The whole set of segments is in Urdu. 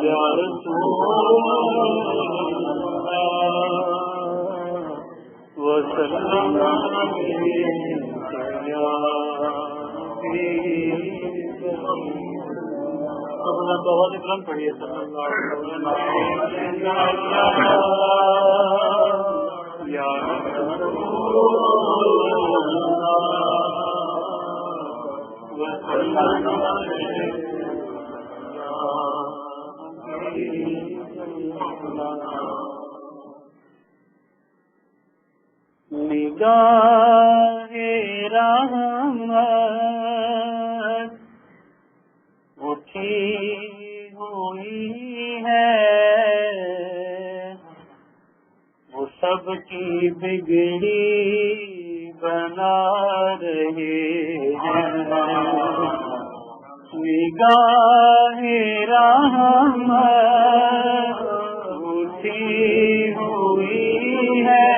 یا رسول اللہ وسلم اپنا بہت اکرام پڑھیے صلی اللہ علیہ وسلم یا نگاہ رحمت اٹھی ہوئی ہے، وہ سب کی بگڑی بنا رہے ہیں۔ نگاہ رحمت اٹھی ہوئی ہے،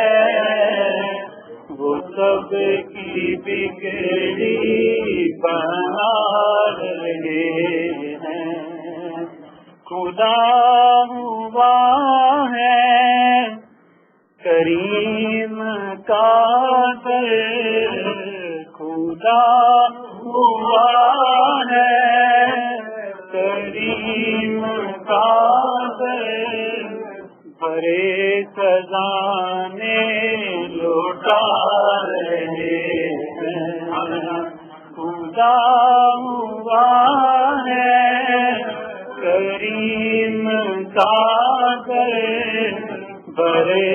وہ سب کی بگڑی بنا رہے ہیں۔ خدا ہوا ہے کریم قادر، خدا ہوا ہے کریم قادر، بڑے خزانے لوٹا رہے ہیں۔ خدا ہوا ہے کریم قادر، بڑے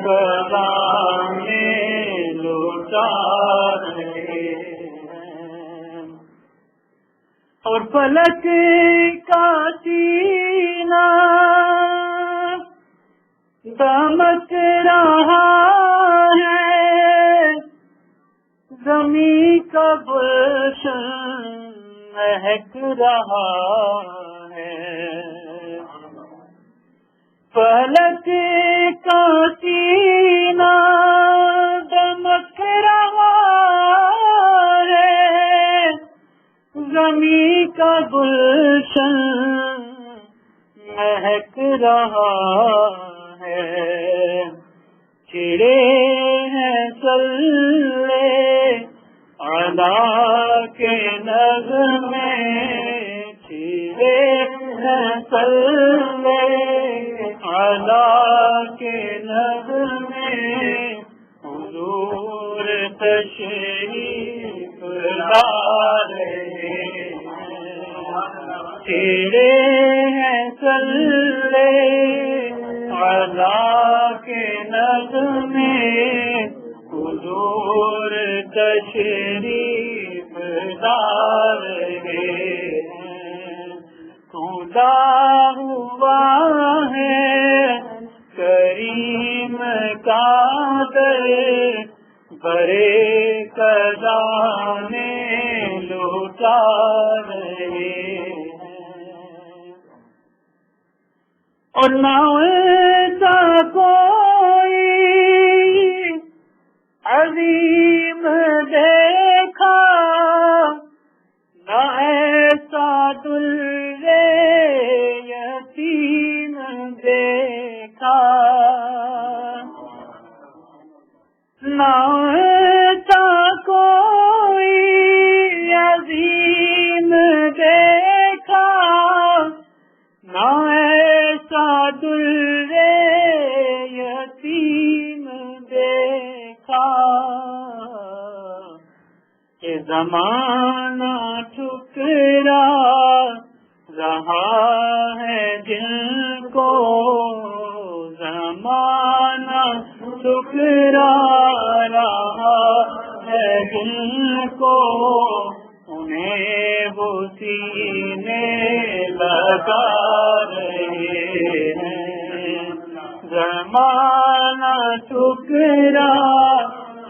خزانے لوٹا رہے ہیں۔ اور فلک کا سینہ دمک رہا ہے، زمین کا گلشن مہک رہا ہے۔ فلک کا سینہ دمک رہا ہے، زمین کا گلشن مہک رہا ہے۔ چھڑے ہیں صلی علی کے نغمے، چھڑے ہیں صلی علی کے نغمے، حضور تشریف لا رہے ہیں۔ چھڑے ہیں صلی علی کے نغمے، حضور تشریف لا رہے ہیں۔ خدا ہوا ہے کریم قادر، بڑے خزانے لوٹا رہے ہیں۔ اور نہ ایسا کوئی عظیم دیکھا، نہ ایسا دل یتیم دیکھا، نہ ایسا کوئی عظیم دیکھا، نہ ایسا دل یتیم دیکھا، کہ زمانہ ٹھکرا رہا ہے جن کو، زمانہ ٹھکرا رہا ہے جن کو، انہیں وہ سینے لگا رہے ہیں۔ زمانہ ٹھکرا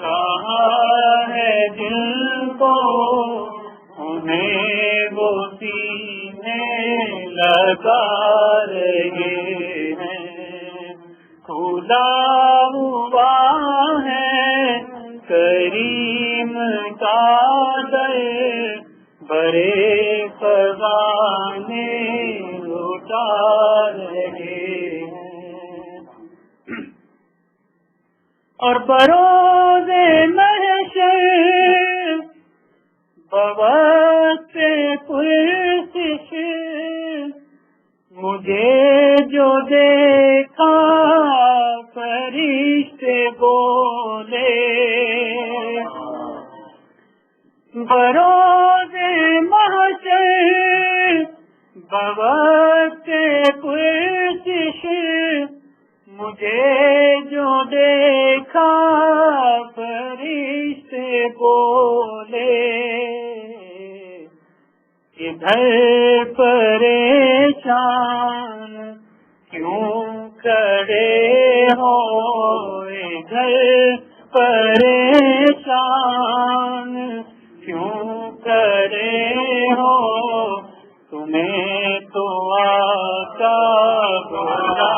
رہا ہے جن کو، انہیں وہ سینے لگا رہے ہیں۔ خدا ہوا ہے کریم قادر، بڑے خزانے اور بروز محشر بوقت پرسش مجھے جو دیکھا فرشتے بولے بروز محشر بوقت پرسش مجھے جو دیکھا فرشتے بولے ادھر پریشان کیوں کھڑے ہو ادھر پریشان کیوں کھڑے ہو تمہیں تو آقا بلا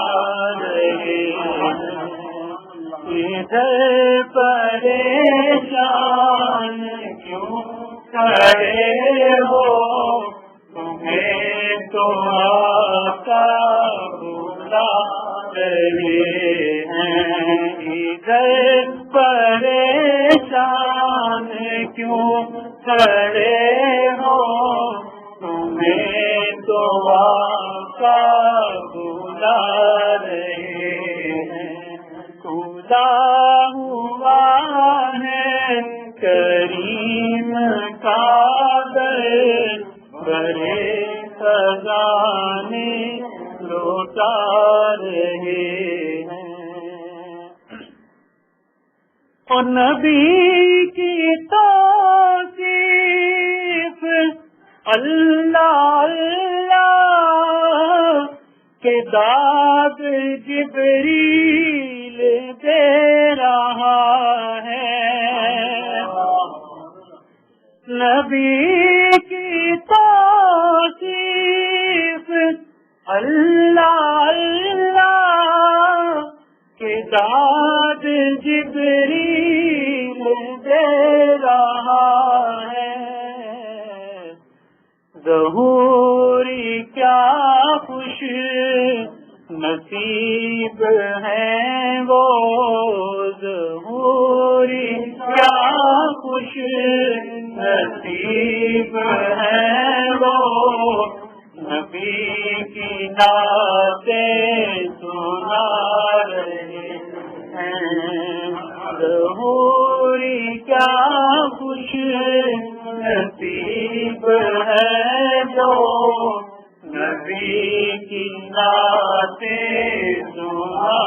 رہے ادھر پریشان کیوں کھڑے ہو تمہیں تو آقا بلا رہے ہیں ادھر پریشان کیوں کھڑے ہو تمہیں تو آقا بلا رہے ہیں خدا ہوا ہے کریم کا در بڑے خزانے لوٹا رہے ہیں اور نبی کی توصیف اللہ اللہ کے داد جبریل دے رہا ہے نبی کی توصیف اللہ اللہ کے داد جبریل دے رہا ہے ظہوری کیا خوش نصیب ہیں وہ ظہوری کیا خوش نصیب ہیں وہ نبی کی نعتیں سنا رہے ہیں ظہوری کیا خوش نصیب ہے جو نبی کی نعتیں سنا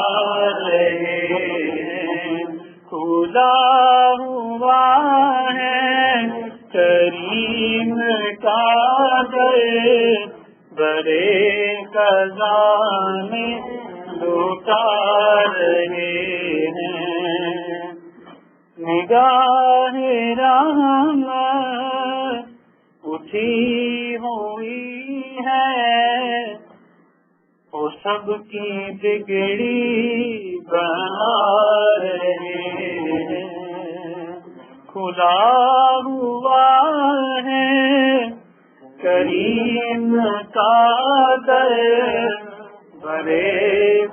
رہے ہیں خدا ہوا ہے کریم کا در بڑے خزانے لوٹا رہے ہیں نگاہ رحمت اٹھی ہوئی ہے وہ سب کی بگڑی بنا رہے ہیں کھلا ہوا ہے کریم کا در بڑے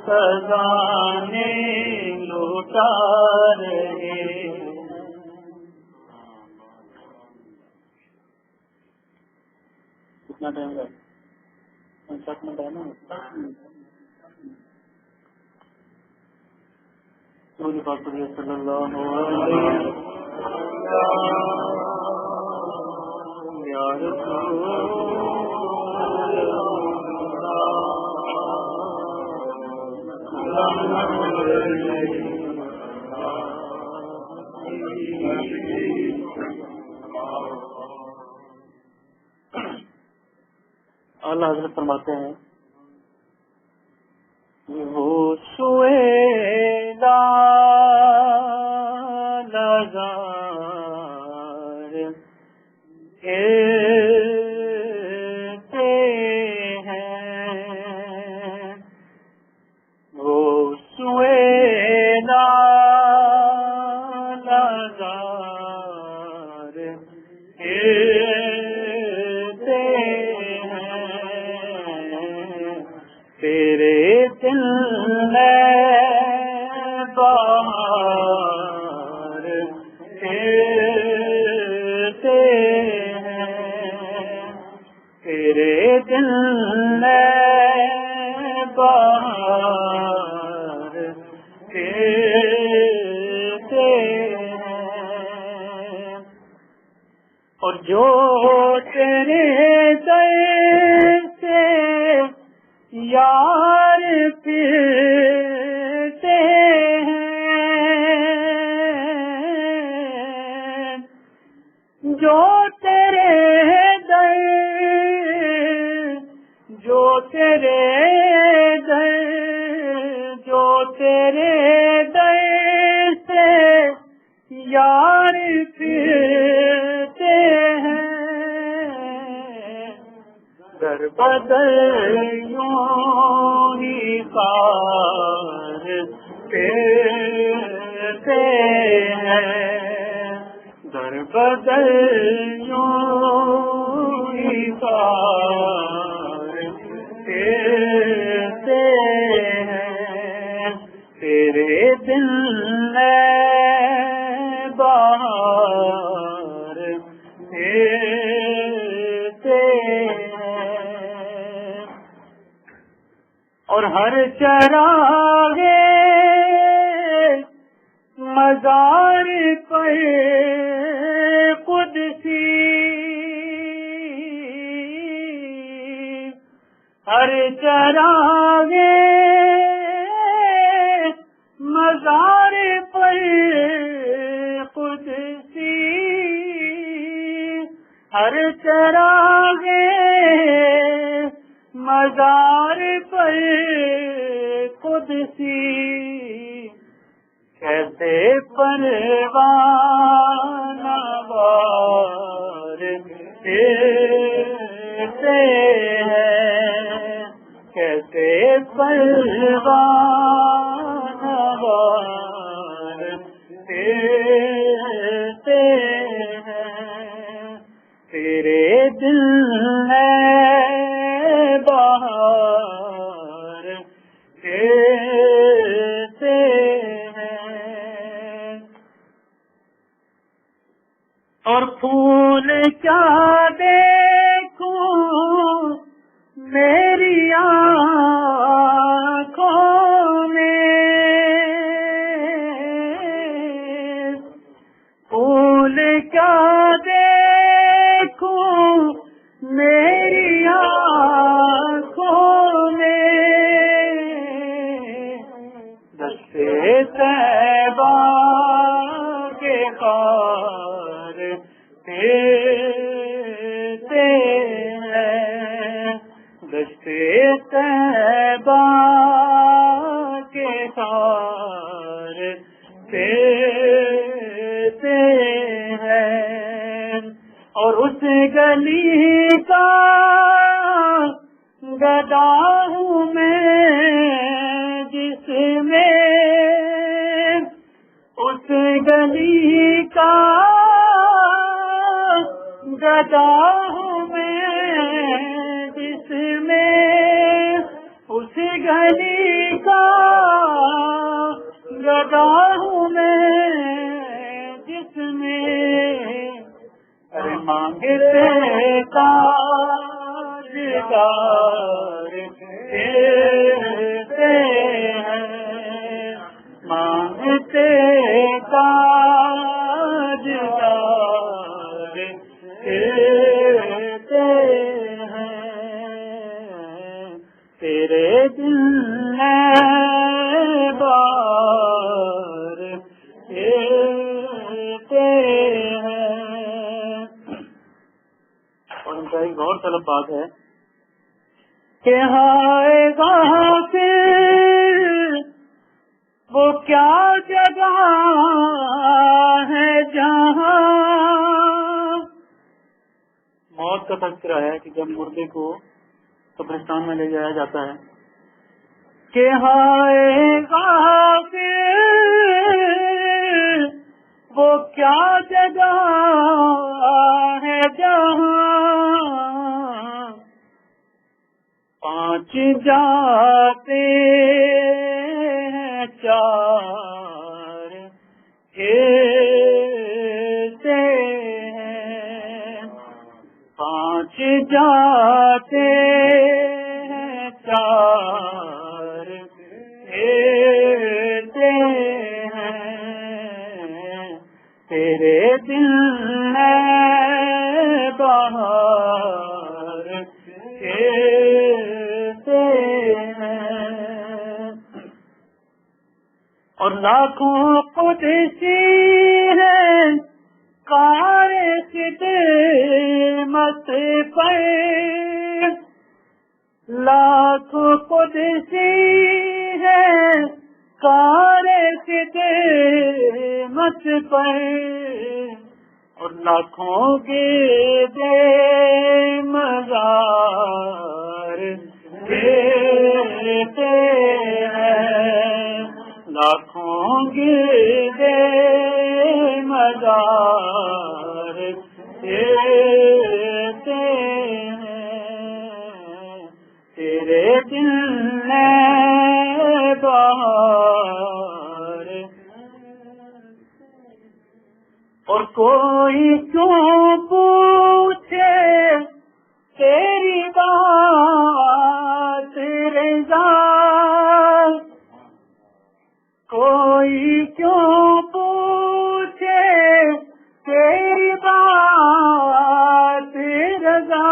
خزانے لوٹا رہے کتنا ٹائم ہے 50 منٹ ہے نا صلی اللہ علیہ یا اللہ حضرت فرماتے ہیں وہ سویدا نظر کہتے ہیں وہ سویدا نظر کہتے ہیں تیرے در سے یار پھرتے ہیں، جو تیرے در سے یار پھرتے ہیں، در بدر یوں ہی کار پھرتے ہیں، در بدر یوں ہی کار پھرتے ہیں، تیرے دل میں بہار پھرتے ہیں، اور ہر چراغ مزار پر قدسی، ہر چراغ مزار پر قدسی، ہر چراغ مزار پر قدسی، کیسے پروانہ وار پھرتے ہیں، کیسے پروانہ وار پھرتے ہیں، تیرے دل میں بہار پھرتے ہیں، اور پھول کیا دیکھوں میری آنکھوں میں، پھول کیا دیکھوں میری آنکھوں میں، دستے طیبہ کے خار پھرتے ہیں، دستے طیبہ کے خار پھرتے ہیں، اور اس گلی کا گدا ہوں میں جس میں، اس گلی کا گدا ہوں میں جس میں، اس گلی کا گدا ہوں میں جس میں، ارے مانگتے تاجدار پھرتے ہیں، مانگتے تاجدار پھرتے ہیں، تیرے دل میں بہار پھرتے ہیں۔ اور ان کا ایک اور طلب بات ہے کہ ہائے غافل وہ کیا جگہ ہے جہاں، موت کا تذکرہ ہے کہ جب مردے کو قبرستان میں لے جایا جاتا ہے، کہ ہائے غافل وہ کیا جگہ ہے جہاں، پانچ جاتے ہیں چار پھرتے ہیں، پانچ جاتے ہیں چار پھرتے ہیں، تیرے دل میں بہار کہتے ہیں، اور لاکھوں قدسی ہیں کار خدمت پر، لاکھوں قدسی ہیں کار خدمت پر، اور لاکھوں گردے مزار کہتے ہیں، لاکھوں گردے مزار کہتے ہیں، تیرے دل میں بہار، اور کوئی کیوں پوچھے تیری بات رضا، کوئی کیوں پوچھے تیری بات رضا،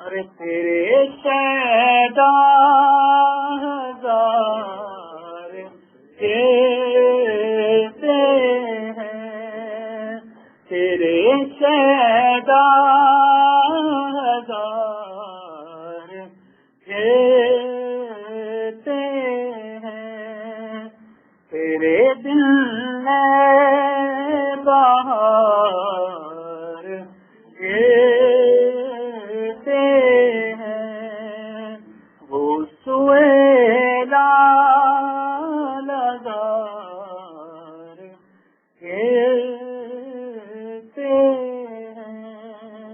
ارے تیرے شیدا ہزار کہتے ہیں، تیرے شیدا ہزار کہتے ہیں، تیرے دل میں بہار کہتے ہیں، وہ سویلا لگار کہتے ہیں،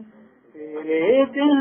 تیرے دل